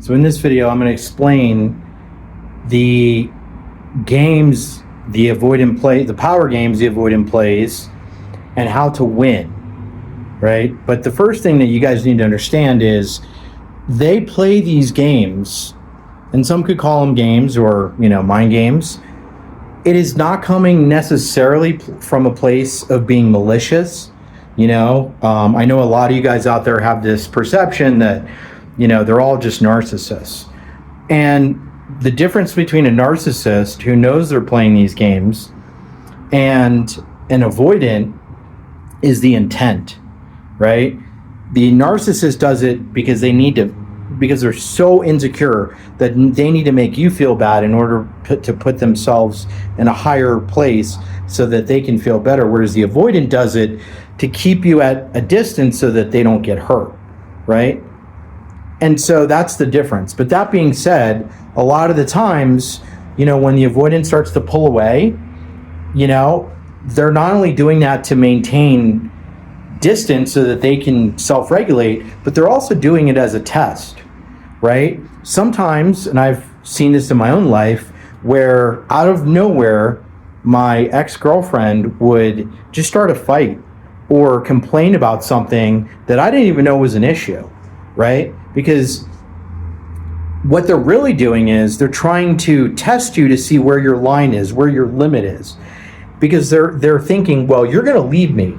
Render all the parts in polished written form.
So in this video, I'm going to explain the games the avoidant play, the power games the avoidant plays, and how to win, right? But the first thing that you guys need to understand is they play these games, and some could call them games or, mind games. It is not coming necessarily from a place of being malicious. I know a lot of you guys out there have this perception that, they're all just narcissists. And the difference between a narcissist who knows they're playing these games and an avoidant is the intent, right? The narcissist does it because they're so insecure that they need to make you feel bad in order to put themselves in a higher place so that they can feel better. Whereas the avoidant does it to keep you at a distance so that they don't get hurt, right? And so that's the difference. But that being said, a lot of the times, when the avoidant starts to pull away, they're not only doing that to maintain distance so that they can self-regulate, but they're also doing it as a test, right? Sometimes, and I've seen this in my own life, where out of nowhere, my ex-girlfriend would just start a fight or complain about something that I didn't even know was an issue, right? Because what they're really doing is they're trying to test you to see where your line is, where your limit is. Because they're thinking, well, you're going to leave me.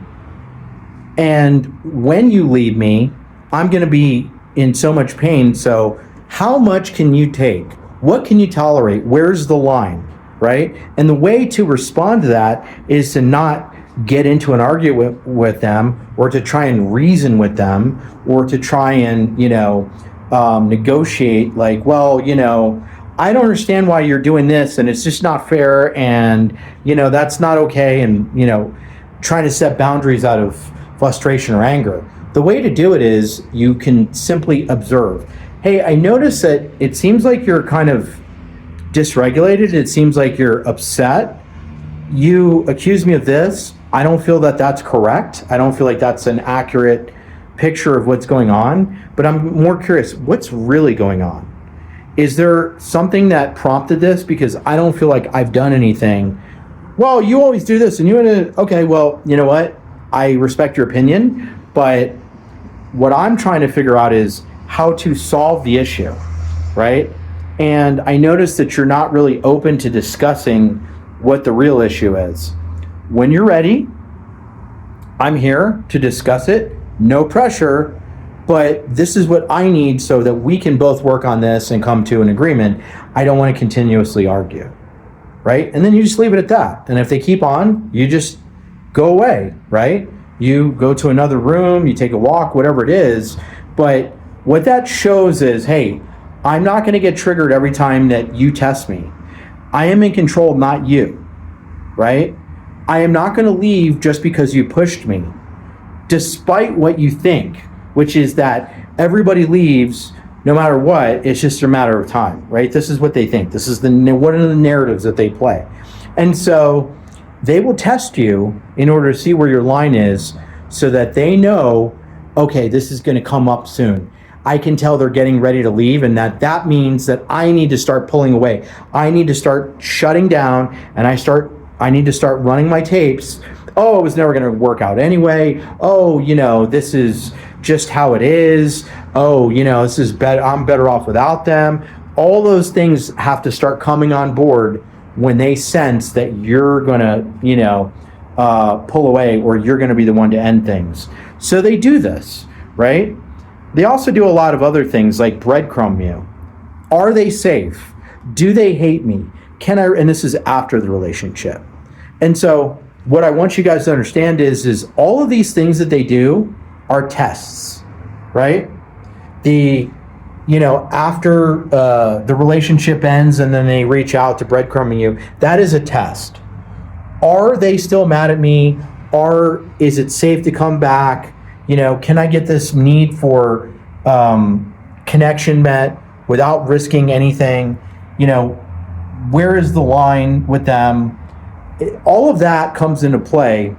And when you leave me, I'm going to be in so much pain. So how much can you take? What can you tolerate? Where's the line, right? And the way to respond to that is to not get into an argument with them, or to try and reason with them, or to try and, negotiate like, well, I don't understand why you're doing this, and it's just not fair, and, that's not okay, and, trying to set boundaries out of frustration or anger. The way to do it is you can simply observe. Hey, I notice that it seems like you're kind of dysregulated. It seems like you're upset. You accuse me of this. I don't feel that that's correct. I don't feel like that's an accurate picture of what's going on, but I'm more curious, what's really going on? Is there something that prompted this? Because I don't feel like I've done anything. Well, you always do this, and okay, well, you know what? I respect your opinion, but what I'm trying to figure out is how to solve the issue, right? And I noticed that you're not really open to discussing what the real issue is. When you're ready, I'm here to discuss it. No pressure, but this is what I need so that we can both work on this and come to an agreement. I don't want to continuously argue, right? And then you just leave it at that. And if they keep on, you just go away, right? You go to another room, you take a walk, whatever it is. But what that shows is, hey, I'm not going to get triggered every time that you test me. I am in control, not you, right? I am not going to leave just because you pushed me, despite what you think, which is that everybody leaves no matter what. It's just a matter of time, right? This is what they think. This is one of the narratives that they play. And so they will test you in order to see where your line is so that they know, okay, this is going to come up soon. I can tell they're getting ready to leave, and that means that I need to start pulling away. I need to start shutting down, and I need to start running my tapes. Oh, it was never going to work out anyway. Oh, this is just how it is. Oh, this is better. I'm better off without them. All those things have to start coming on board when they sense that you're going to, pull away, or you're going to be the one to end things. So they do this, right? They also do a lot of other things like breadcrumb you. Are they safe? Do they hate me? And this is after the relationship. And so what I want you guys to understand is all of these things that they do are tests, right? After the relationship ends and then they reach out to breadcrumbing you, that is a test. Are they still mad at me? Or is it safe to come back? Can I get this need for connection met without risking anything? Where is the line with them? All of that comes into play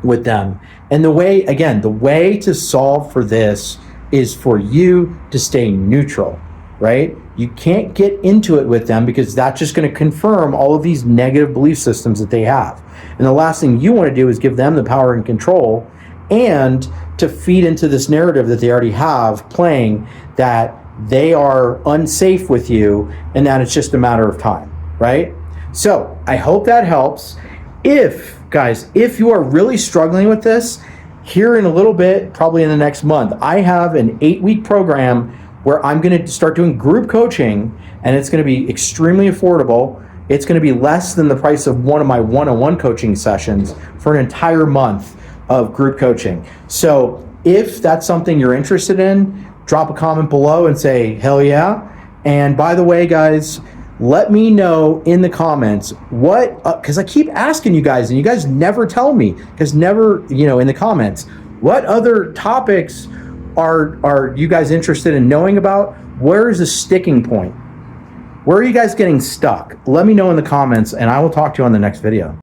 with them. And the way to solve for this is for you to stay neutral, right? You can't get into it with them because that's just going to confirm all of these negative belief systems that they have. And the last thing you want to do is give them the power and control and to feed into this narrative that they already have playing, that they are unsafe with you and that it's just a matter of time, right? So I hope that helps. If you are really struggling with this, here in a little bit, probably in the next month, I have an 8-week program where I'm going to start doing group coaching, and it's going to be extremely affordable. It's going to be less than the price of one of my one-on-one coaching sessions for an entire month of group coaching. So if that's something you're interested in, drop a comment below and say, hell yeah. And by the way, guys, let me know in the comments what, because I keep asking you guys and you guys never tell me, because never, in the comments, what other topics are you guys interested in knowing about? Where is the sticking point? Where are you guys getting stuck? Let me know in the comments and I will talk to you on the next video.